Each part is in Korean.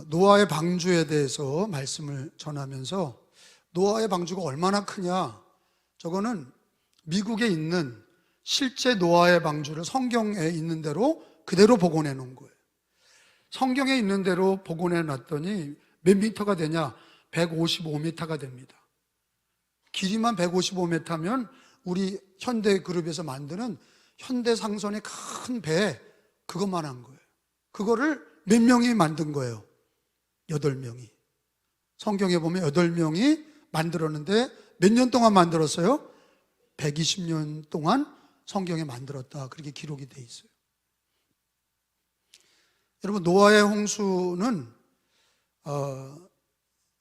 노아의 방주에 대해서 말씀을 전하면서 노아의 방주가 얼마나 크냐, 저거는 미국에 있는 실제 노아의 방주를 성경에 있는 대로 그대로 복원해 놓은 거예요. 성경에 있는 대로 복원해 놨더니 몇 미터가 되냐? 155m가 됩니다. 길이만 155m면 우리 현대그룹에서 만드는 현대상선의 큰 배, 그것만 한 거예요. 그거를 몇 명이 만든 거예요? 8명이. 성경에 보면 8명이 만들었는데 몇 년 동안 만들었어요? 120년 동안 성경에 만들었다, 그렇게 기록이 돼 있어요. 여러분, 노아의 홍수는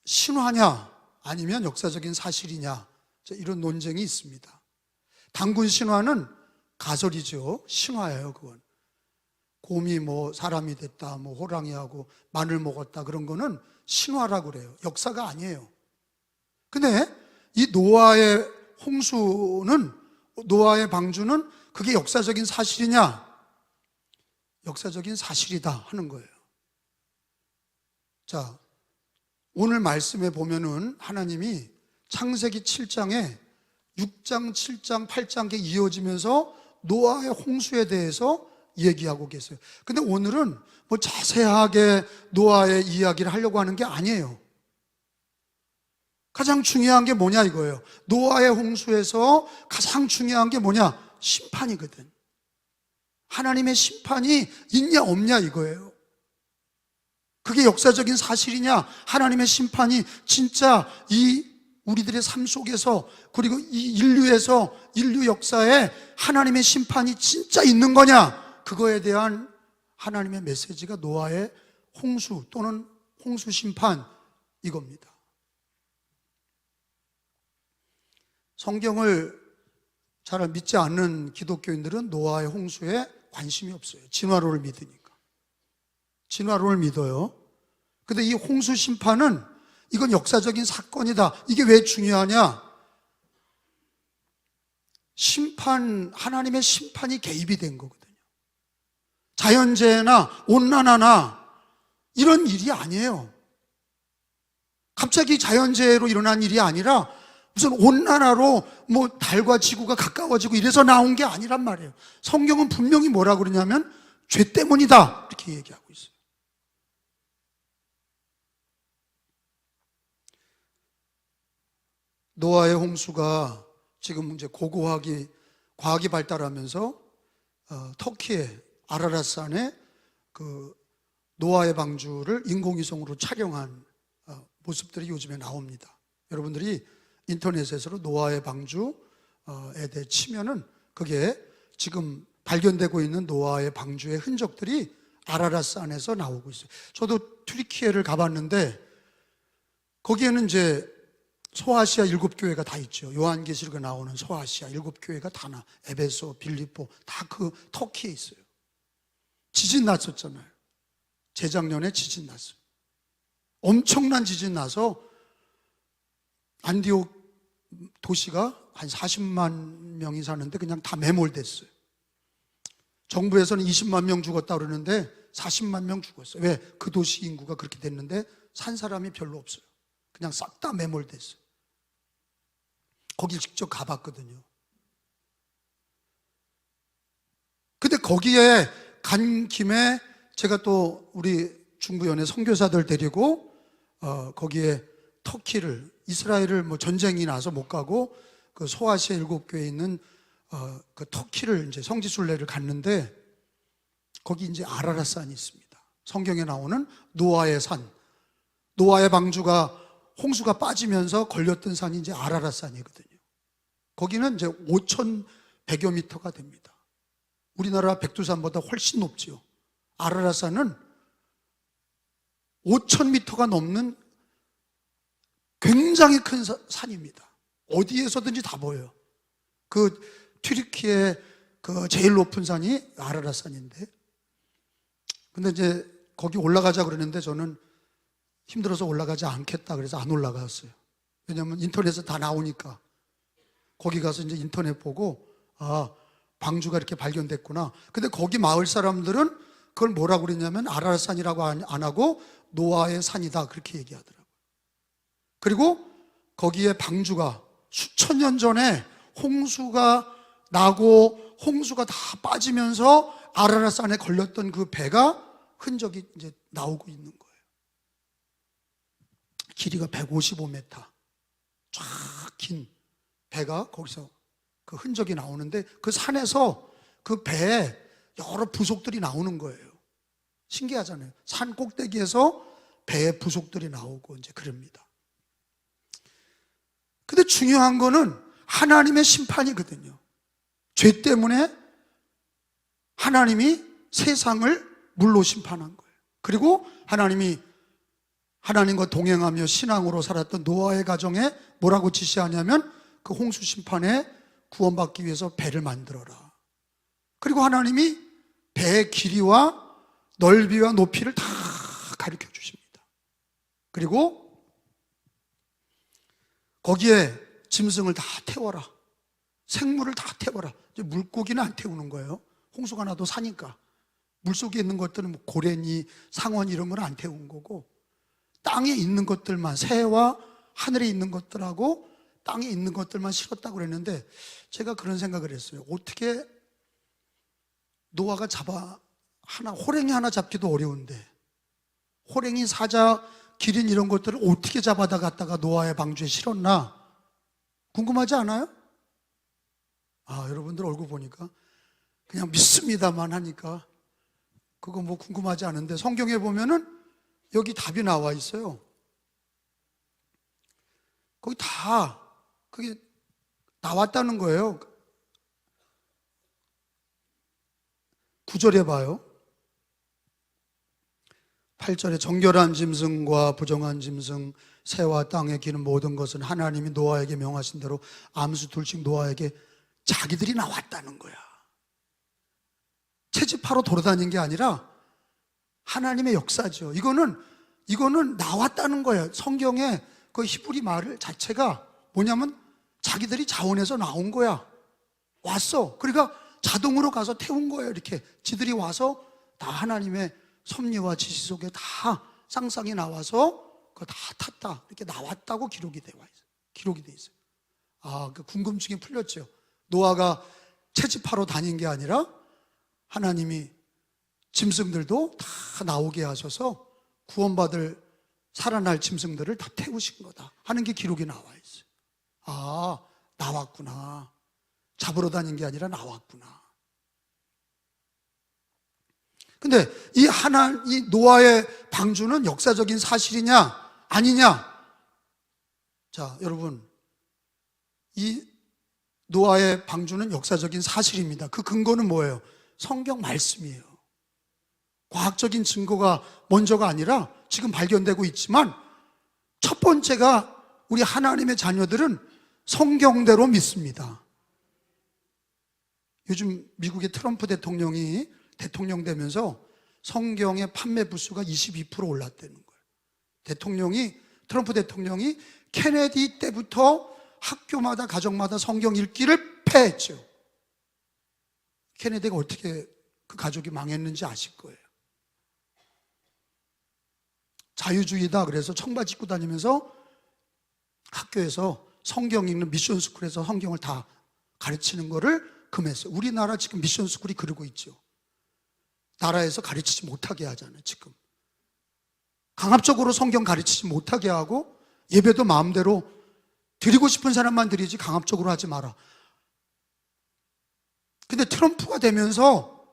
신화냐 아니면 역사적인 사실이냐, 이런 논쟁이 있습니다. 단군 신화는 가설이죠. 신화예요. 그건 곰이 사람이 됐다, 호랑이하고 마늘 먹었다, 그런 거는 신화라고 그래요. 역사가 아니에요. 근데 이 노아의 홍수는, 노아의 방주는 그게 역사적인 사실이냐? 역사적인 사실이다 하는 거예요. 자, 오늘 말씀에 보면은 하나님이 창세기 7장에 6장, 7장, 8장에 이어지면서 노아의 홍수에 대해서 얘기하고 계세요. 근데 오늘은 자세하게 노아의 이야기를 하려고 하는 게 아니에요. 가장 중요한 게 뭐냐 이거예요. 노아의 홍수에서 가장 중요한 게 뭐냐? 심판이거든. 하나님의 심판이 있냐 없냐 이거예요. 그게 역사적인 사실이냐? 하나님의 심판이 진짜 이 우리들의 삶 속에서, 그리고 이 인류 역사에 하나님의 심판이 진짜 있는 거냐? 그거에 대한 하나님의 메시지가 노아의 홍수 또는 홍수 심판, 이겁니다. 성경을 잘 믿지 않는 기독교인들은 노아의 홍수에 관심이 없어요. 진화론을 믿으니까. 진화론을 믿어요. 근데 이 홍수 심판은, 이건 역사적인 사건이다. 이게 왜 중요하냐? 하나님의 심판이 개입이 된 거거든요. 자연재해나 온난화나 이런 일이 아니에요. 갑자기 자연재해로 일어난 일이 아니라 무슨 온난화로 달과 지구가 가까워지고 이래서 나온 게 아니란 말이에요. 성경은 분명히 뭐라고 그러냐면 죄 때문이다, 이렇게 얘기하고 있어요. 노아의 홍수가 지금 이제 과학이 발달하면서 터키의 아라랏산에 그 노아의 방주를 인공위성으로 촬영한 모습들이 요즘에 나옵니다. 여러분들이 인터넷에서 노아의 방주에 대해 치면은 그게 지금 발견되고 있는 노아의 방주의 흔적들이 아라랏산에서 나오고 있어요. 저도 튀르키예를 가봤는데 거기에는 이제 소아시아 7교회가 다 있죠. 요한계시록에 나오는 소아시아 7교회가 다 에베소, 빌립보 다 그 터키에 있어요. 지진 났었잖아요. 재작년에 지진 났어요. 엄청난 지진 나서 안디옥 도시가 한 40만 명이 사는데 그냥 다 매몰됐어요. 정부에서는 20만 명 죽었다 그러는데 40만 명 죽었어요. 왜? 그 도시 인구가 그렇게 됐는데 산 사람이 별로 없어요. 그냥 싹 다 매몰됐어요. 거길 직접 가봤거든요. 근데 거기에 간 김에 제가 또 우리 중부연의 선교사들 데리고 거기에 터키를, 이스라엘을 전쟁이 나서 못 가고 그 소아시아 7교회에 있는 그 터키를 이제 성지순례를 갔는데 거기 이제 아라랏산이 있습니다. 성경에 나오는 노아의 산, 노아의 방주가 홍수가 빠지면서 걸렸던 산이 이제 아라랏산이거든요. 거기는 이제 5,100여 미터가 됩니다. 우리나라 백두산보다 훨씬 높지요. 아라랏산은 5,000미터가 넘는 굉장히 큰 산입니다. 어디에서든지 다 보여요. 그 튀르키예 그 제일 높은 산이 아라랏산인데, 근데 이제 거기 올라가자 그러는데 저는 힘들어서 올라가지 않겠다 그래서 안 올라갔어요. 왜냐하면 인터넷에 다 나오니까. 거기 가서 이제 인터넷 보고 방주가 이렇게 발견됐구나. 근데 거기 마을 사람들은 그걸 뭐라고 그랬냐면 아라랏산이라고 안 하고 노아의 산이다, 그렇게 얘기하더라고요. 그리고 거기에 방주가 수천 년 전에 홍수가 나고 홍수가 다 빠지면서 아라랏산에 걸렸던 그 배가 흔적이 이제 나오고 있는 거예요. 길이가 155m, 쫙 긴 배가 거기서 그 흔적이 나오는데, 그 산에서 그 배에 여러 부속들이 나오는 거예요. 신기하잖아요. 산 꼭대기에서 배의 부속들이 나오고 이제 그럽니다. 근데 중요한 거는 하나님의 심판이거든요. 죄 때문에 하나님이 세상을 물로 심판한 거예요. 그리고 하나님이 하나님과 동행하며 신앙으로 살았던 노아의 가정에 뭐라고 지시하냐면, 그 홍수 심판에 구원받기 위해서 배를 만들어라. 그리고 하나님이 배의 길이와 넓이와 높이를 다 가르쳐 주십니다. 그리고 거기에 짐승을 다 태워라. 생물을 다 태워라. 이제 물고기는 안 태우는 거예요. 홍수가 나도 사니까. 물속에 있는 것들은 뭐 고래니, 상어니 이런 건 안 태운 거고, 땅에 있는 것들만, 새와 하늘에 있는 것들하고 땅에 있는 것들만 실었다고 그랬는데, 제가 그런 생각을 했어요. 어떻게 노아가 호랭이 하나 잡기도 어려운데, 호랭이, 사자, 기린 이런 것들을 어떻게 잡아다 갖다가 노아의 방주에 실었나 궁금하지 않아요? 여러분들 얼굴 보니까 그냥 믿습니다만 하니까 그거 뭐 궁금하지 않은데, 성경에 보면은 여기 답이 나와 있어요. 거기 다 그게 나왔다는 거예요. 9절에 봐요. 8절에 정결한 짐승과 부정한 짐승, 새와 땅에 기는 모든 것은 하나님이 노아에게 명하신 대로 암수 둘씩 노아에게 자기들이 나왔다는 거야. 채집하러 돌아다닌 게 아니라 하나님의 역사죠. 이거는 나왔다는 거예요. 성경에 그 히브리 말 자체가 뭐냐면 자기들이 자원해서 나온 거야. 왔어. 그러니까 자동으로 가서 태운 거예요. 이렇게 지들이 와서 다 하나님의 섭리와 지시 속에 다 쌍쌍이 나와서 그거 다 탔다, 이렇게 나왔다고 기록이 돼 있어요. 그 궁금증이 풀렸죠. 노아가 채집하러 다닌 게 아니라 하나님이 짐승들도 다 나오게 하셔서 구원받을 살아날 짐승들을 다 태우신 거다 하는 게 기록이 나와 있어요. 나왔구나. 잡으러 다닌 게 아니라 나왔구나. 근데 이 노아의 방주는 역사적인 사실이냐 아니냐? 자, 여러분, 이 노아의 방주는 역사적인 사실입니다. 그 근거는 뭐예요? 성경 말씀이에요. 과학적인 증거가 먼저가 아니라 지금 발견되고 있지만, 첫 번째가 우리 하나님의 자녀들은 성경대로 믿습니다. 요즘 미국의 트럼프 대통령이 대통령 되면서 성경의 판매 부수가 22% 올랐다는 거예요. 트럼프 대통령이 케네디 때부터 학교마다 가정마다 성경 읽기를 폐했죠. 케네디가 어떻게 그 가족이 망했는지 아실 거예요. 자유주의다 그래서 청바지 입고 다니면서 학교에서 성경 읽는 미션 스쿨에서 성경을 다 가르치는 거를 금했어요. 우리나라 지금 미션 스쿨이 그러고 있죠. 나라에서 가르치지 못하게 하잖아요. 지금 강압적으로 성경 가르치지 못하게 하고, 예배도 마음대로 드리고 싶은 사람만 드리지 강압적으로 하지 마라. 근데 트럼프가 되면서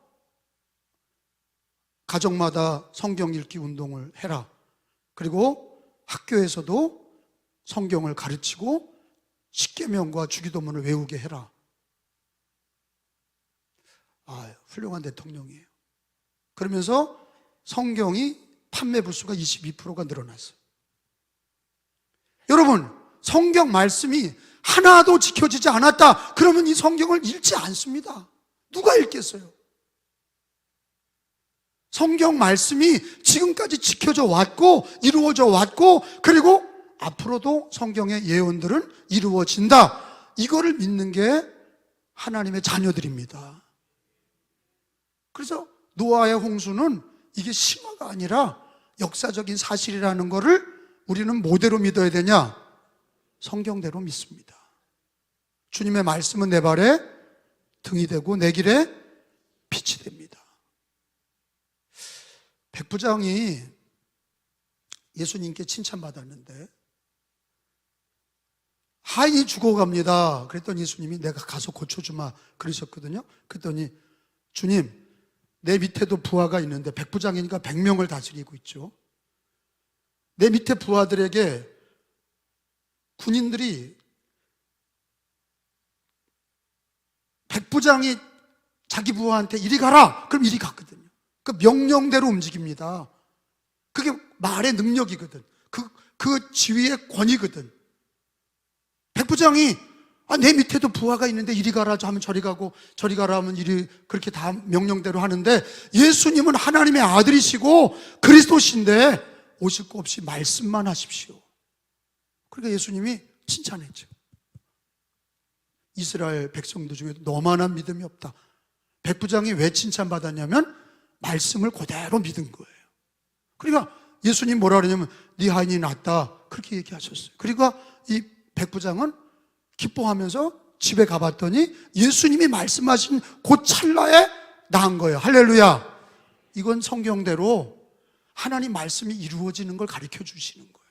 가정마다 성경 읽기 운동을 해라. 그리고 학교에서도 성경을 가르치고 십계명과 주기도문을 외우게 해라. 훌륭한 대통령이에요. 그러면서 성경이 판매 부수가 22%가 늘어났어요. 여러분, 성경 말씀이 하나도 지켜지지 않았다 그러면 이 성경을 읽지 않습니다. 누가 읽겠어요? 성경 말씀이 지금까지 지켜져 왔고 이루어져 왔고, 그리고 앞으로도 성경의 예언들은 이루어진다, 이거를 믿는 게 하나님의 자녀들입니다. 그래서 노아의 홍수는 이게 심화가 아니라 역사적인 사실이라는 것을 우리는 뭐대로 믿어야 되냐? 성경대로 믿습니다. 주님의 말씀은 내 발에 등이 되고 내 길에 빛이 됩니다. 백부장이 예수님께 칭찬받았는데 하인이 죽어갑니다. 그랬더니 예수님이 내가 가서 고쳐주마 그러셨거든요. 그랬더니 주님, 내 밑에도 부하가 있는데 백부장이니까 100명을 다스리고 있죠. 내 밑에 부하들에게 군인들이 백부장이 자기 부하한테 이리 가라! 그럼 이리 갔거든요. 그 명령대로 움직입니다. 그게 말의 능력이거든. 그 지위의 권위거든. 백부장이 내 밑에도 부하가 있는데 이리 가라 하면 저리 가고 저리 가라 하면 이리, 그렇게 다 명령대로 하는데 예수님은 하나님의 아들이시고 그리스도신데 오실 거 없이 말씀만 하십시오. 그러니까 예수님이 칭찬했죠. 이스라엘 백성들 중에 너만한 믿음이 없다. 백부장이 왜 칭찬받았냐면 말씀을 그대로 믿은 거예요. 그러니까 예수님 뭐라 그러냐면 네 하인이 낫다 그렇게 얘기하셨어요. 그러니까 이 백부장은 기뻐하면서 집에 가봤더니 예수님이 말씀하신 그 찰나에 나은 거예요. 할렐루야. 이건 성경대로 하나님 말씀이 이루어지는 걸 가르쳐 주시는 거예요.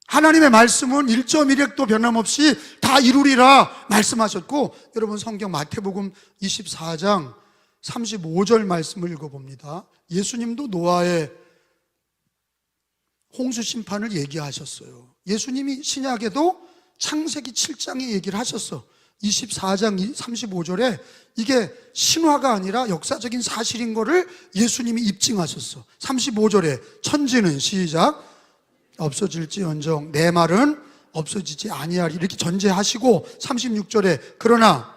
하나님의 말씀은 1.1획도 변함없이 다 이루리라 말씀하셨고, 여러분 성경 마태복음 24장 35절 말씀을 읽어봅니다. 예수님도 노아의 홍수 심판을 얘기하셨어요. 예수님이 신약에도 창세기 7장에 얘기를 하셨어. 24장 35절에 이게 신화가 아니라 역사적인 사실인 거를 예수님이 입증하셨어. 35절에 천지는 시작 없어질지언정 내 말은 없어지지 아니하리 이렇게 전제하시고 36절에 그러나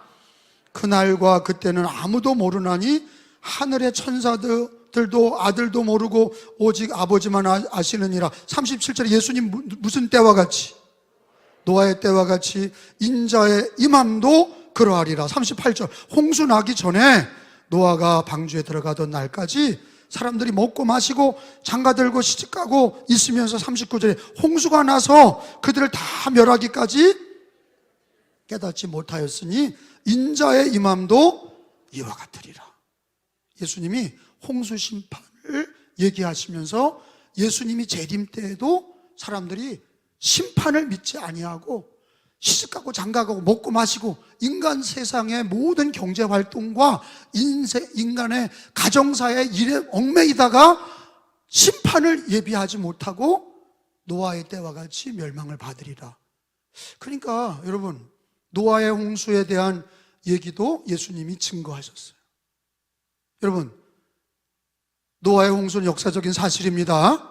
그날과 그때는 아무도 모르나니 하늘의 천사들도 아들도 모르고 오직 아버지만 아시느니라. 37절에 예수님 무슨 때와 같이? 노아의 때와 같이 인자의 임함도 그러하리라. 38절 홍수 나기 전에 노아가 방주에 들어가던 날까지 사람들이 먹고 마시고 장가들고 시집가고 있으면서 39절에 홍수가 나서 그들을 다 멸하기까지 깨닫지 못하였으니 인자의 임함도 이와 같으리라. 예수님이 홍수 심판을 얘기하시면서 예수님이 재림 때에도 사람들이 심판을 믿지 아니하고 시집가고 장가가고 먹고 마시고 인간 세상의 모든 경제활동과 인간의 가정사의 일에 얽매이다가 심판을 예비하지 못하고 노아의 때와 같이 멸망을 받으리라. 그러니까 여러분 노아의 홍수에 대한 얘기도 예수님이 증거하셨어요. 여러분 노아의 홍수는 역사적인 사실입니다.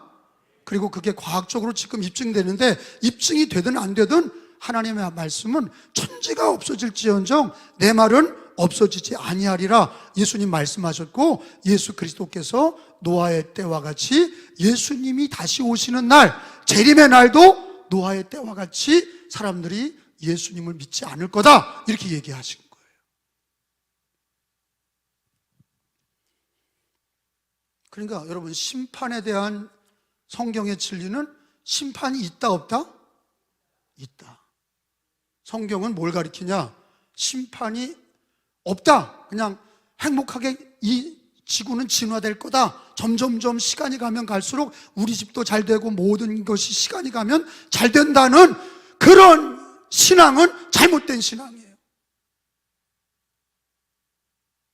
그리고 그게 과학적으로 지금 입증되는데 입증이 되든 안 되든 하나님의 말씀은 천지가 없어질지언정 내 말은 없어지지 아니하리라 예수님 말씀하셨고, 예수 그리스도께서 노아의 때와 같이 예수님이 다시 오시는 날 재림의 날도 노아의 때와 같이 사람들이 예수님을 믿지 않을 거다 이렇게 얘기하신 거예요. 그러니까 여러분 심판에 대한 성경의 진리는 심판이 있다 없다? 있다. 성경은 뭘 가리키냐? 심판이 없다. 그냥 행복하게 이 지구는 진화될 거다. 점점점 시간이 가면 갈수록 우리 집도 잘 되고 모든 것이 시간이 가면 잘 된다는 그런 신앙은 잘못된 신앙이에요.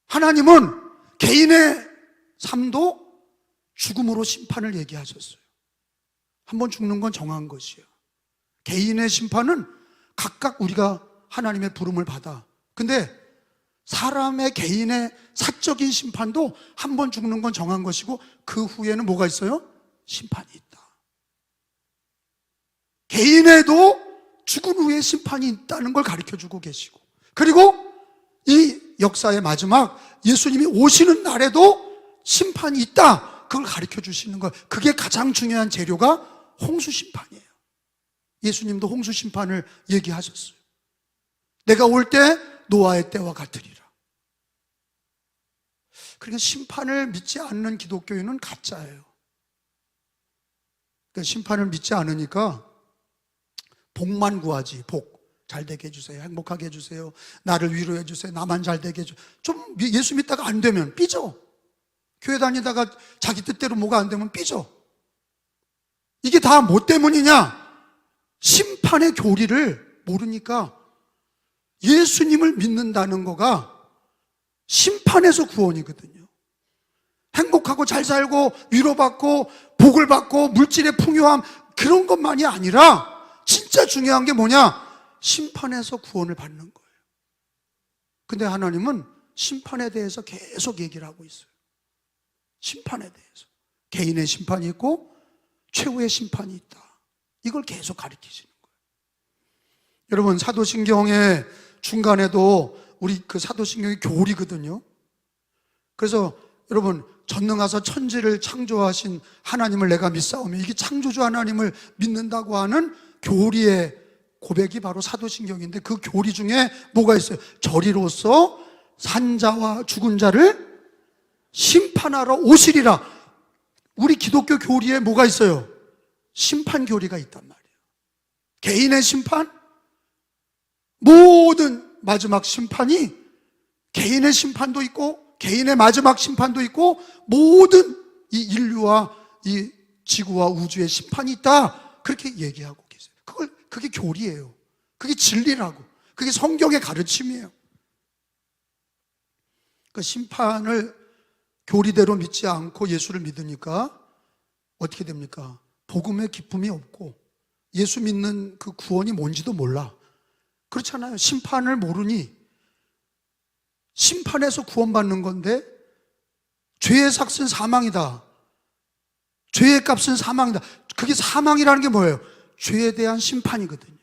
하나님은 개인의 삶도 죽음으로 심판을 얘기하셨어요. 한번 죽는 건 정한 것이에요. 개인의 심판은 각각 우리가 하나님의 부름을 받아. 근데 사람의 개인의 사적인 심판도 한 번 죽는 건 정한 것이고 그 후에는 뭐가 있어요? 심판이 있다. 개인에도 죽은 후에 심판이 있다는 걸 가르쳐주고 계시고, 그리고 이 역사의 마지막 예수님이 오시는 날에도 심판이 있다. 그걸 가르쳐 주시는 거. 그게 가장 중요한 재료가 홍수 심판이에요. 예수님도 홍수 심판을 얘기하셨어요. 내가 올 때 노아의 때와 같으리라. 그러니까 심판을 믿지 않는 기독교인은 가짜예요. 그러니까 심판을 믿지 않으니까 복만 구하지. 복. 잘 되게 해주세요. 행복하게 해주세요. 나를 위로해 주세요. 나만 잘 되게 해주세요. 좀 예수 믿다가 안 되면 삐져. 교회 다니다가 자기 뜻대로 뭐가 안 되면 삐져. 이게 다 뭐 때문이냐? 심판의 교리를 모르니까 예수님을 믿는다는 거가 심판에서 구원이거든요. 행복하고 잘 살고 위로받고 복을 받고 물질의 풍요함 그런 것만이 아니라 진짜 중요한 게 뭐냐? 심판에서 구원을 받는 거예요. 근데 하나님은 심판에 대해서 계속 얘기를 하고 있어요. 심판에 대해서. 개인의 심판이 있고 최후의 심판이 있다. 이걸 계속 가르치시는 거예요. 여러분, 사도신경의 중간에도 우리 그 사도신경이 교리거든요. 그래서 여러분, 전능하사 천지를 창조하신 하나님을 내가 믿사오며, 이게 창조주 하나님을 믿는다고 하는 교리의 고백이 바로 사도신경인데, 그 교리 중에 뭐가 있어요? 저리로서 산자와 죽은 자를 심판하러 오시리라. 우리 기독교 교리에 뭐가 있어요? 심판 교리가 있단 말이에요. 개인의 심판, 모든 마지막 심판이, 개인의 심판도 있고 개인의 마지막 심판도 있고 모든 이 인류와 이 지구와 우주의 심판이 있다. 그렇게 얘기하고 계세요. 그게 교리예요. 그게 진리라고. 그게 성경의 가르침이에요. 그 심판을 교리대로 믿지 않고 예수를 믿으니까 어떻게 됩니까? 복음의 기쁨이 없고 예수 믿는 그 구원이 뭔지도 몰라. 그렇잖아요. 심판을 모르니 심판에서 구원받는 건데, 죄의 삭은 사망이다. 죄의 값은 사망이다. 그게 사망이라는 게 뭐예요? 죄에 대한 심판이거든요.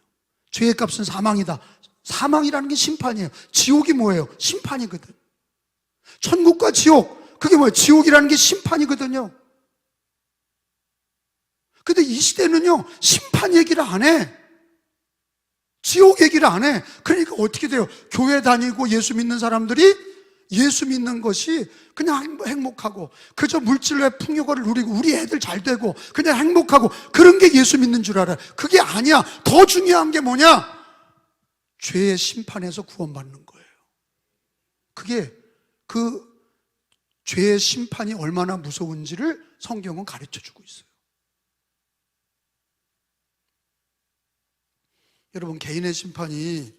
죄의 값은 사망이다. 사망이라는 게 심판이에요. 지옥이 뭐예요? 심판이거든. 천국과 지옥, 그게 뭐예요? 지옥이라는 게 심판이거든요. 근데 이 시대는요, 심판 얘기를 안 해. 지옥 얘기를 안 해. 그러니까 어떻게 돼요? 교회 다니고 예수 믿는 사람들이 예수 믿는 것이 그냥 행복하고 그저 물질의 풍요를 누리고 우리 애들 잘 되고 그냥 행복하고 그런 게 예수 믿는 줄 알아요. 그게 아니야. 더 중요한 게 뭐냐? 죄의 심판에서 구원받는 거예요. 그게 그 죄의 심판이 얼마나 무서운지를 성경은 가르쳐주고 있어요. 여러분, 개인의 심판이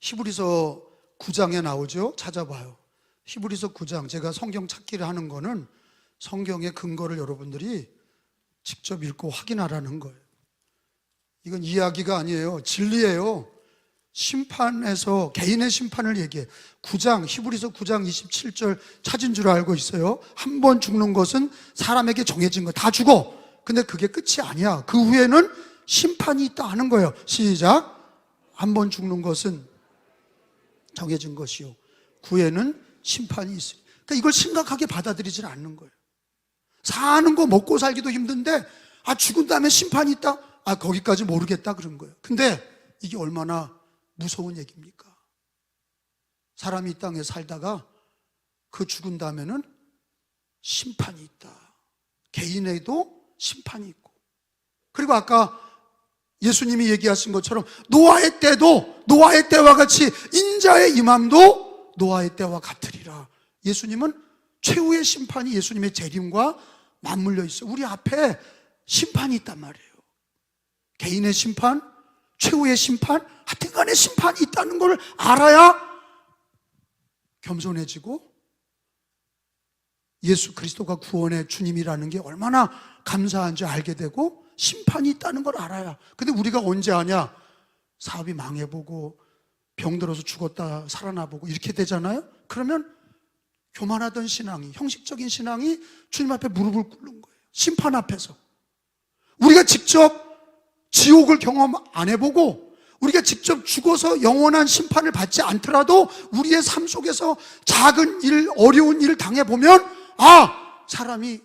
히브리서 9장에 나오죠? 찾아봐요. 히브리서 9장, 제가 성경 찾기를 하는 거는 성경의 근거를 여러분들이 직접 읽고 확인하라는 거예요. 이건 이야기가 아니에요. 진리예요. 심판에서 개인의 심판을 얘기해. 9장, 히브리서 9장 27절 찾은 줄 알고 있어요. 한 번 죽는 것은 사람에게 정해진 거 다 죽어. 근데 그게 끝이 아니야. 그 후에는 심판이 있다 하는 거예요. 시작. 한 번 죽는 것은 정해진 것이요, 그 후에는 심판이 있어요. 그러니까 이걸 심각하게 받아들이질 않는 거예요. 사는 거 먹고 살기도 힘든데 죽은 다음에 심판이 있다? 거기까지 모르겠다 그런 거예요. 근데 이게 얼마나 무서운 얘기입니까? 사람이 이 땅에 살다가 그 죽은 다음에는 심판이 있다. 개인에도 심판이 있고, 그리고 아까 예수님이 얘기하신 것처럼 노아의 때와 같이 인자의 임함도 노아의 때와 같으리라. 예수님은 최후의 심판이 예수님의 재림과 맞물려 있어요. 우리 앞에 심판이 있단 말이에요. 개인의 심판, 최후의 심판, 하여튼간에 심판이 있다는 걸 알아야 겸손해지고 예수 그리스도가 구원의 주님이라는 게 얼마나 감사한지 알게 되고 심판이 있다는 걸 알아야. 근데 우리가 언제 아냐? 사업이 망해보고 병들어서 죽었다 살아나보고 이렇게 되잖아요. 그러면 교만하던 신앙이, 형식적인 신앙이 주님 앞에 무릎을 꿇는 거예요. 심판 앞에서. 우리가 직접 지옥을 경험 안 해보고 우리가 직접 죽어서 영원한 심판을 받지 않더라도 우리의 삶 속에서 작은 일, 어려운 일을 당해보면 사람이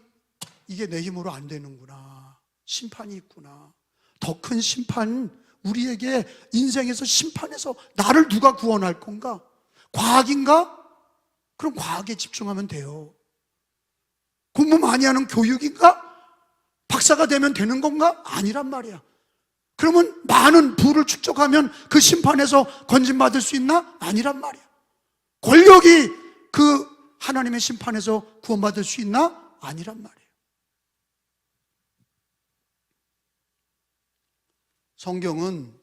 이게 내 힘으로 안 되는구나, 심판이 있구나. 더 큰 심판, 우리에게 인생에서 심판해서 나를 누가 구원할 건가? 과학인가? 그럼 과학에 집중하면 돼요. 많이 하는 교육인가? 박사가 되면 되는 건가? 아니란 말이야. 그러면 많은 부를 축적하면 그 심판에서 건진받을 수 있나? 아니란 말이야. 권력이 그 하나님의 심판에서 구원받을 수 있나? 아니란 말이에요. 성경은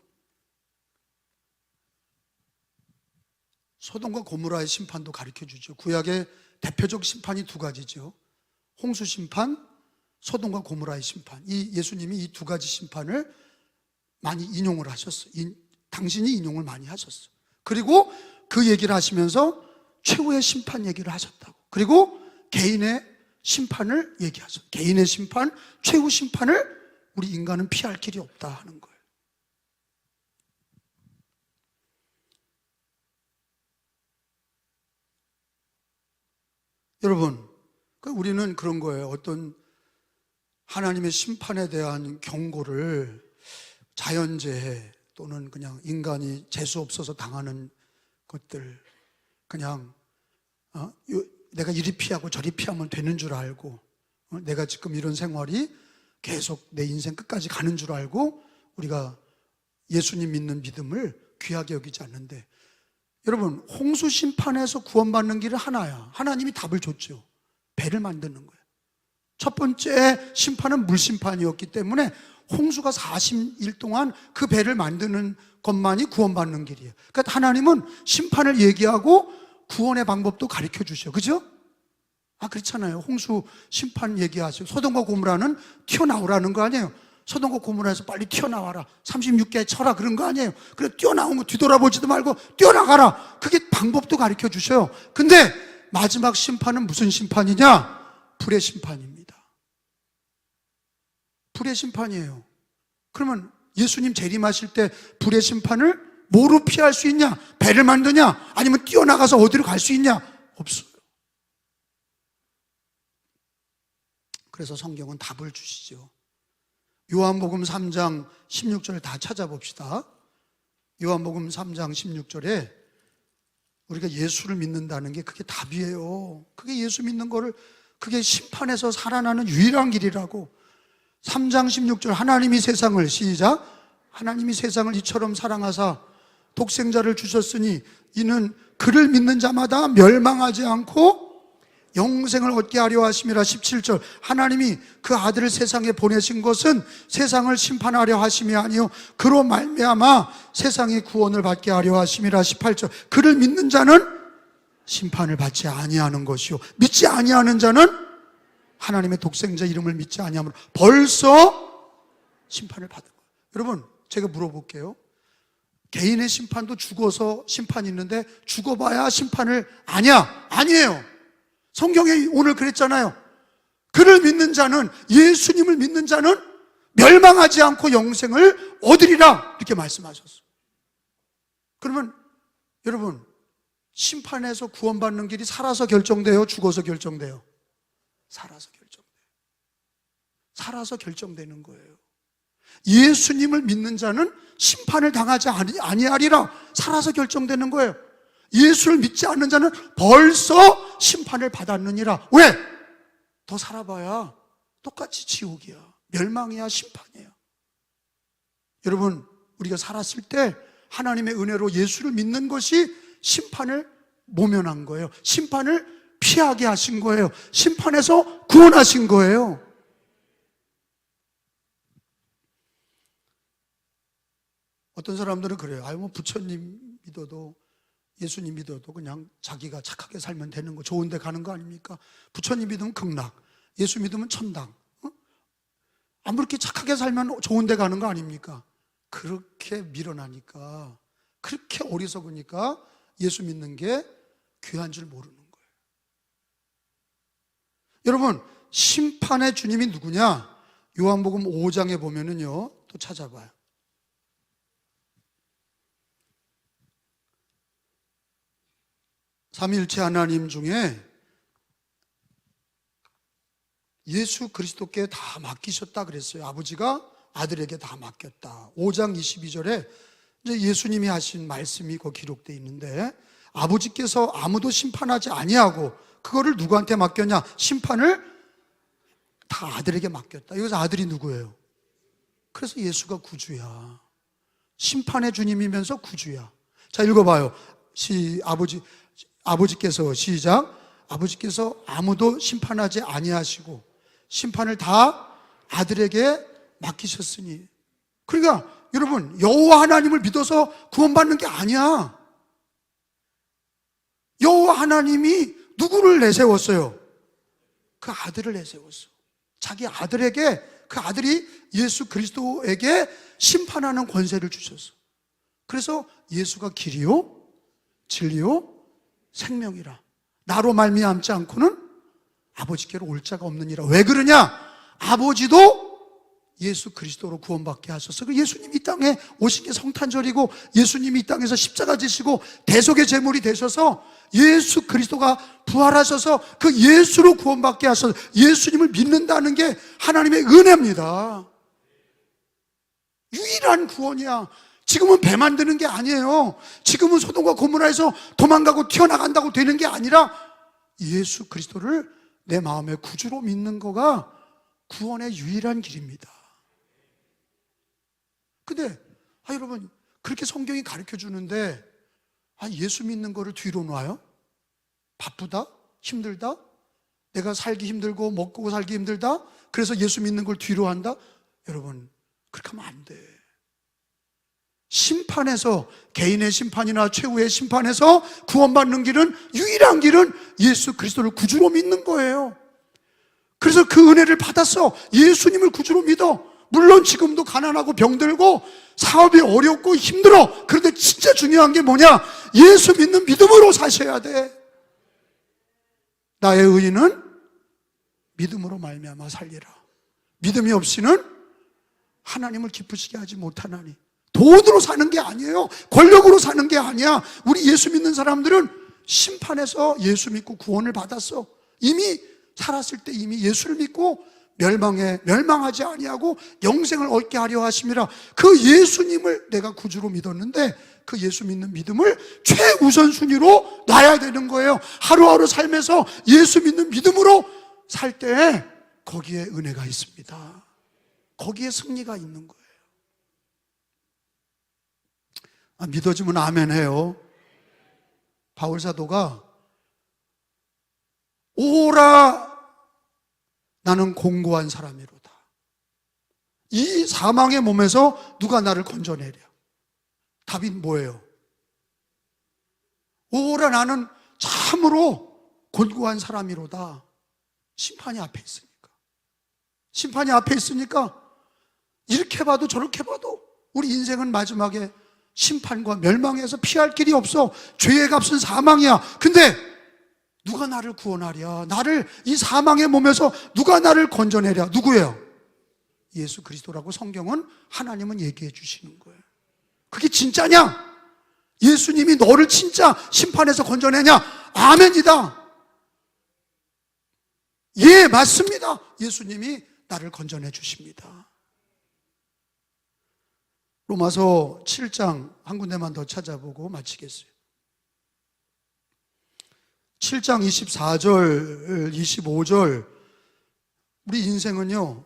소돔과 고모라의 심판도 가르쳐 주죠. 구약의 대표적 심판이 두 가지죠. 홍수 심판, 소돔과 고모라의 심판. 이 예수님이 이 두 가지 심판을 많이 인용을 하셨어요. 당신이 인용을 많이 하셨어요. 그리고 그 얘기를 하시면서 최후의 심판 얘기를 하셨다고. 그리고 개인의 심판을 얘기하셨어요. 개인의 심판, 최후 심판을 우리 인간은 피할 길이 없다 하는 거예요. 여러분, 우리는 그런 거예요. 어떤 하나님의 심판에 대한 경고를 자연재해 또는 그냥 인간이 재수 없어서 당하는 것들, 그냥 내가 이리 피하고 저리 피하면 되는 줄 알고, 내가 지금 이런 생활이 계속 내 인생 끝까지 가는 줄 알고 우리가 예수님 믿는 믿음을 귀하게 여기지 않는데, 여러분, 홍수 심판에서 구원받는 길은 하나야. 하나님이 답을 줬죠. 배를 만드는 거예요. 첫 번째 심판은 물심판이었기 때문에 홍수가 40일 동안 그 배를 만드는 것만이 구원받는 길이에요. 그러니까 하나님은 심판을 얘기하고 구원의 방법도 가르쳐 주셔. 그죠? 그렇잖아요. 홍수 심판 얘기하시고 소돔과 고모라는 튀어나오라는 거 아니에요. 소돔과 고모라에서 빨리 튀어나와라. 36개 쳐라. 그런 거 아니에요. 그래, 뛰어나오면 뒤돌아보지도 말고 뛰어나가라. 그게 방법도 가르쳐 주셔요. 근데 마지막 심판은 무슨 심판이냐? 불의 심판입니다. 불의 심판이에요. 그러면 예수님 재림하실 때 불의 심판을 뭐로 피할 수 있냐? 배를 만드냐? 아니면 뛰어나가서 어디로 갈 수 있냐? 없어요. 그래서 성경은 답을 주시죠. 요한복음 3장 16절 다 찾아봅시다. 요한복음 3장 16절에 우리가 예수를 믿는다는 게 그게 답이에요. 그게 예수 믿는 거를, 그게 심판에서 살아나는 유일한 길이라고. 3장 16절, 하나님이 세상을, 시작, 하나님이 세상을 이처럼 사랑하사 독생자를 주셨으니 이는 그를 믿는 자마다 멸망하지 않고 영생을 얻게 하려 하심이라. 17절, 하나님이 그 아들을 세상에 보내신 것은 세상을 심판하려 하심이 아니요 그로 말미암아 세상이 구원을 받게 하려 하심이라. 18절, 그를 믿는 자는 심판을 받지 아니하는 것이요 믿지 아니하는 자는 하나님의 독생자 이름을 믿지 아니함으로 벌써 심판을 받은 거예요. 여러분, 제가 물어볼게요. 개인의 심판도 죽어서 심판이 있는데 죽어봐야 심판을 아냐? 아니에요. 성경에 오늘 그랬잖아요. 그를 믿는 자는, 예수님을 믿는 자는 멸망하지 않고 영생을 얻으리라, 이렇게 말씀하셨어요. 그러면 여러분, 심판에서 구원받는 길이 살아서 결정돼요? 죽어서 결정돼요? 살아서 결정돼요. 살아서 결정되는 거예요. 예수님을 믿는 자는 심판을 당하지 아니하리라. 살아서 결정되는 거예요. 예수를 믿지 않는 자는 벌써 심판을 받았느니라. 왜? 더 살아봐야 똑같이 지옥이야. 멸망이야, 심판이야. 여러분, 우리가 살았을 때 하나님의 은혜로 예수를 믿는 것이 심판을 모면한 거예요. 심판을 피하게 하신 거예요. 심판에서 구원하신 거예요. 어떤 사람들은 그래요. 뭐 부처님 믿어도 예수님 믿어도 그냥 자기가 착하게 살면 되는 거, 좋은 데 가는 거 아닙니까? 부처님 믿으면 극락, 예수 믿으면 천당. 아무렇게 착하게 살면 좋은 데 가는 거 아닙니까? 그렇게 밀어나니까, 그렇게 어리석으니까 예수 믿는 게 귀한 줄 모르는 거예요. 여러분, 심판의 주님이 누구냐? 요한복음 5장에 보면은요, 또 찾아봐요. 삼위일체 하나님 중에 예수 그리스도께 다 맡기셨다 그랬어요. 아버지가 아들에게 다 맡겼다. 5장 22절에 이제 예수님이 하신 말씀이 거기 기록되어 있는데, 아버지께서 아무도 심판하지 아니하고 그거를 누구한테 맡겼냐? 심판을 다 아들에게 맡겼다. 여기서 아들이 누구예요? 그래서 예수가 구주야. 심판의 주님이면서 구주야. 자, 읽어봐요. 아버지께서 시작. 아버지께서 아무도 심판하지 아니하시고 심판을 다 아들에게 맡기셨으니. 그러니까 여러분, 여호와 하나님을 믿어서 구원받는 게 아니야. 여호와 하나님이 누구를 내세웠어요? 그 아들을 내세웠어. 자기 아들에게, 그 아들이 예수 그리스도에게 심판하는 권세를 주셨어. 그래서 예수가 길이요 진리요 생명이라. 나로 말미암지 않고는 아버지께로 올 자가 없느니라. 왜 그러냐? 아버지도 예수 그리스도로 구원받게 하셔서, 그 예수님이 이 땅에 오신 게 성탄절이고, 예수님이 이 땅에서 십자가 지시고 대속의 제물이 되셔서 예수 그리스도가 부활하셔서 그 예수로 구원받게 하셔서 예수님을 믿는다는 게 하나님의 은혜입니다. 유일한 구원이야. 지금은 배 만드는 게 아니에요. 지금은 소돔과 고모라에서 도망가고 튀어나간다고 되는 게 아니라 예수 그리스도를 내 마음의 구주로 믿는 거가 구원의 유일한 길입니다. 근데 여러분, 그렇게 성경이 가르쳐 주는데 예수 믿는 거를 뒤로 놔요? 바쁘다? 힘들다? 내가 살기 힘들고 먹고 살기 힘들다? 그래서 예수 믿는 걸 뒤로 한다? 여러분, 그렇게 하면 안 돼. 심판에서, 개인의 심판이나 최후의 심판에서 구원받는 길은, 유일한 길은 예수 그리스도를 구주로 믿는 거예요. 그래서 그 은혜를 받았어. 예수님을 구주로 믿어. 물론 지금도 가난하고 병들고 사업이 어렵고 힘들어. 그런데 진짜 중요한 게 뭐냐? 예수 믿는 믿음으로 사셔야 돼. 나의 의인은 믿음으로 말미암아 살리라. 믿음이 없이는 하나님을 기쁘시게 하지 못하나니. 돈으로 사는 게 아니에요. 권력으로 사는 게 아니야. 우리 예수 믿는 사람들은 심판에서 예수 믿고 구원을 받았어. 이미 살았을 때 이미 예수를 믿고 멸망하지 아니하고 영생을 얻게 하려 하심이라. 그 예수님을 내가 구주로 믿었는데 그 예수 믿는 믿음을 최우선순위로 놔야 되는 거예요. 하루하루 삶에서 예수 믿는 믿음으로 살 때 거기에 은혜가 있습니다. 거기에 승리가 있는 거예요. 믿어지면 아멘 해요. 바울 사도가 오라 나는 공고한 사람이로다. 이 사망의 몸에서 누가 나를 건져내랴? 답이 뭐예요? 오라 나는 참으로 곤고한 사람이로다. 심판이 앞에 있으니까. 심판이 앞에 있으니까 이렇게 봐도 저렇게 봐도 우리 인생은 마지막에 심판과 멸망에서 피할 길이 없어. 죄의 값은 사망이야. 근데 누가 나를 구원하랴? 나를 이 사망의 몸에서 누가 나를 건져내랴? 누구예요? 예수 그리스도라고 성경은, 하나님은 얘기해 주시는 거예요. 그게 진짜냐? 예수님이 너를 진짜 심판에서 건져내냐? 아멘이다. 예, 맞습니다. 예수님이 나를 건져내 주십니다. 로마서 7장 한 군데만 더 찾아보고 마치겠어요. 7장 24절, 25절. 우리 인생은요,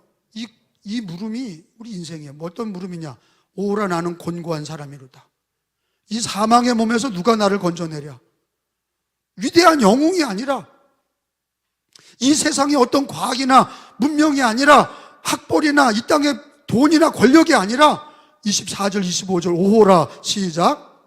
이 물음이 우리 인생이에요. 뭐 어떤 물음이냐? 오라 나는 곤고한 사람이로다. 이 사망의 몸에서 누가 나를 건져내랴? 위대한 영웅이 아니라, 이 세상의 어떤 과학이나 문명이 아니라, 학벌이나 이 땅의 돈이나 권력이 아니라 24절 25절 오호라 시작.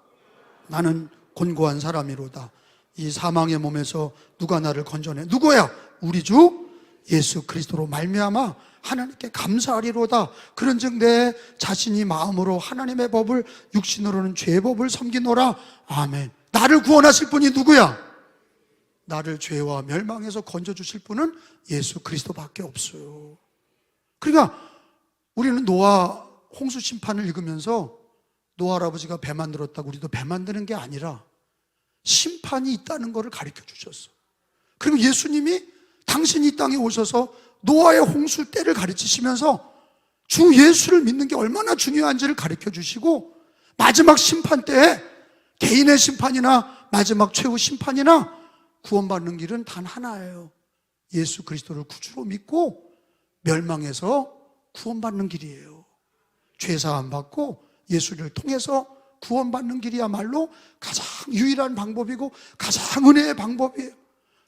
나는 곤고한 사람이로다. 이 사망의 몸에서 누가 나를 건져내? 누구야? 우리 주 예수 그리스도로 말미암아 하나님께 감사하리로다. 그런즉 내 자신이 마음으로 하나님의 법을, 육신으로는 죄의 법을 섬기노라. 아멘. 나를 구원하실 분이 누구야? 나를 죄와 멸망에서 건져주실 분은 예수 그리스도밖에 없어요. 그러니까 우리는 노아 홍수 심판을 읽으면서 노아 할아버지가 배 만들었다고 우리도 배 만드는 게 아니라 심판이 있다는 것을 가르쳐 주셨어. 그리고 예수님이 당신이 이 땅에 오셔서 노아의 홍수 때를 가르치시면서 주 예수를 믿는 게 얼마나 중요한지를 가르쳐 주시고, 마지막 심판 때에 개인의 심판이나 마지막 최후 심판이나 구원받는 길은 단 하나예요. 예수 그리스도를 구주로 믿고 멸망해서 구원받는 길이에요. 죄사함 받고 예수를 통해서 구원받는 길이야말로 가장 유일한 방법이고 가장 은혜의 방법이에요.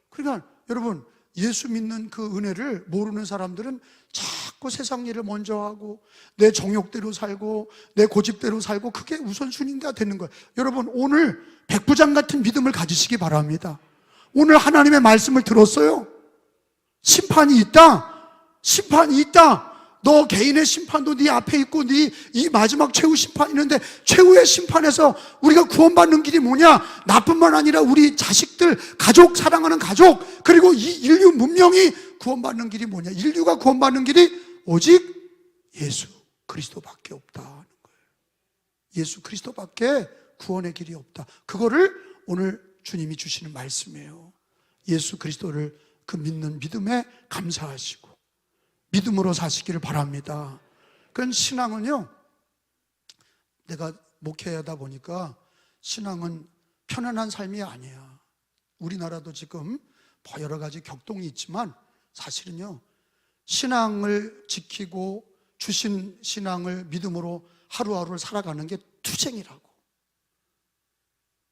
그러니까 여러분, 예수 믿는 그 은혜를 모르는 사람들은 자꾸 세상 일을 먼저 하고 내 정욕대로 살고 내 고집대로 살고 그게 우선순위가 되는 거예요. 여러분, 오늘 백부장 같은 믿음을 가지시기 바랍니다. 오늘 하나님의 말씀을 들었어요. 심판이 있다. 심판이 있다. 너 개인의 심판도 네 앞에 있고 네 이 마지막 최후 심판이 있는데, 최후의 심판에서 우리가 구원받는 길이 뭐냐? 나뿐만 아니라 우리 자식들, 가족, 사랑하는 가족, 그리고 이 인류 문명이 구원받는 길이 뭐냐? 인류가 구원받는 길이 오직 예수 그리스도밖에 없다는 거예요. 예수 그리스도밖에 구원의 길이 없다. 그거를 오늘 주님이 주시는 말씀이에요. 예수 그리스도를 그 믿는 믿음에 감사하시고 믿음으로 사시기를 바랍니다. 그건 신앙은요, 내가 목회하다 보니까 신앙은 편안한 삶이 아니야. 우리나라도 지금 여러 가지 격동이 있지만 사실은요, 신앙을 지키고 주신 신앙을 믿음으로 하루하루를 살아가는 게 투쟁이라고.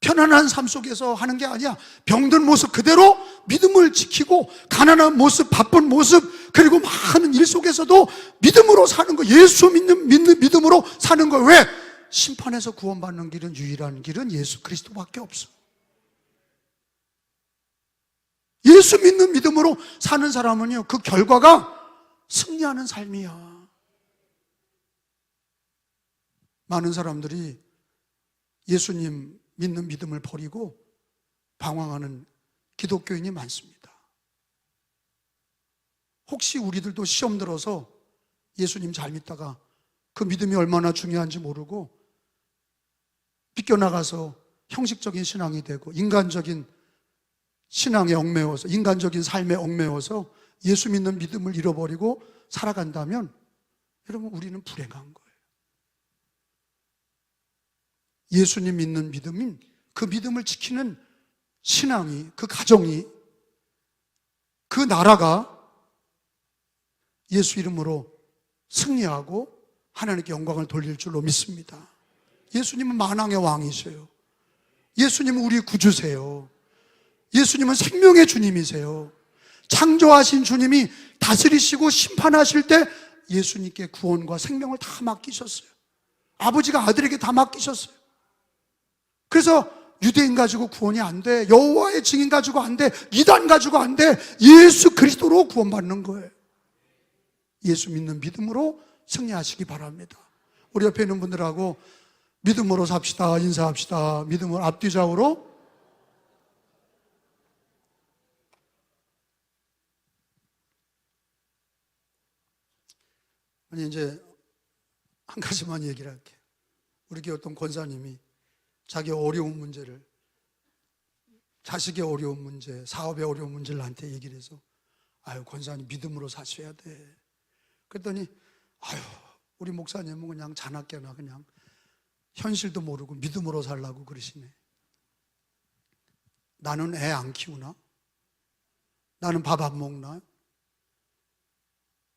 편안한 삶 속에서 하는 게 아니야. 병든 모습 그대로 믿음을 지키고, 가난한 모습, 바쁜 모습, 그리고 많은 일 속에서도 믿음으로 사는 거. 예수 믿는 믿음으로 사는 거. 왜? 심판에서 구원받는 길은, 유일한 길은 예수 그리스도밖에 없어. 예수 믿는 믿음으로 사는 사람은요, 그 결과가 승리하는 삶이야. 많은 사람들이 예수님 믿는 믿음을 버리고 방황하는 기독교인이 많습니다. 혹시 우리들도 시험 들어서 예수님 잘 믿다가 그 믿음이 얼마나 중요한지 모르고 빗겨나가서 형식적인 신앙이 되고 인간적인 신앙에 얽매여서, 인간적인 삶에 얽매여서 예수 믿는 믿음을 잃어버리고 살아간다면 여러분, 우리는 불행한 거예요. 예수님 믿는 믿음인 그 믿음을 지키는 신앙이, 그 가정이, 그 나라가 예수 이름으로 승리하고 하나님께 영광을 돌릴 줄로 믿습니다. 예수님은 만왕의 왕이세요. 예수님은 우리 구주세요. 예수님은 생명의 주님이세요. 창조하신 주님이 다스리시고 심판하실 때 예수님께 구원과 생명을 다 맡기셨어요. 아버지가 아들에게 다 맡기셨어요. 그래서 유대인 가지고 구원이 안 돼, 여호와의 증인 가지고 안 돼, 이단 가지고 안 돼. 예수 그리스도로 구원받는 거예요. 예수 믿는 믿음으로 승리하시기 바랍니다. 우리 옆에 있는 분들하고 믿음으로 삽시다, 인사합시다. 믿음으로 앞뒤좌우로. 아니, 이제 한 가지만 얘기를 할게요. 우리 교회 어떤 권사님이 자기 어려운 문제를, 자식의 어려운 문제, 사업의 어려운 문제를 나한테 얘기를 해서, 아유, 권사님 믿음으로 사셔야 돼. 그랬더니, 아유, 우리 목사님은 그냥 자나깨나 그냥 현실도 모르고 믿음으로 살라고 그러시네. 나는 애 안 키우나? 나는 밥 안 먹나?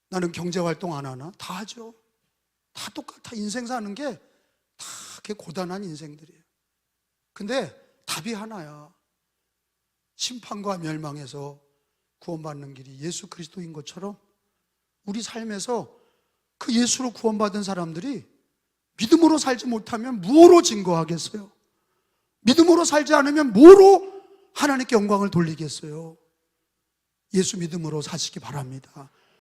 나는 경제활동 안 하나? 다 하죠. 다 똑같아. 인생 사는 게 다 그렇게 고단한 인생들이에요. 근데 답이 하나야. 심판과 멸망에서 구원받는 길이 예수 그리스도인 것처럼 우리 삶에서 그 예수로 구원받은 사람들이 믿음으로 살지 못하면 무엇으로 증거하겠어요? 믿음으로 살지 않으면 뭐로 하나님께 영광을 돌리겠어요? 예수 믿음으로 사시기 바랍니다.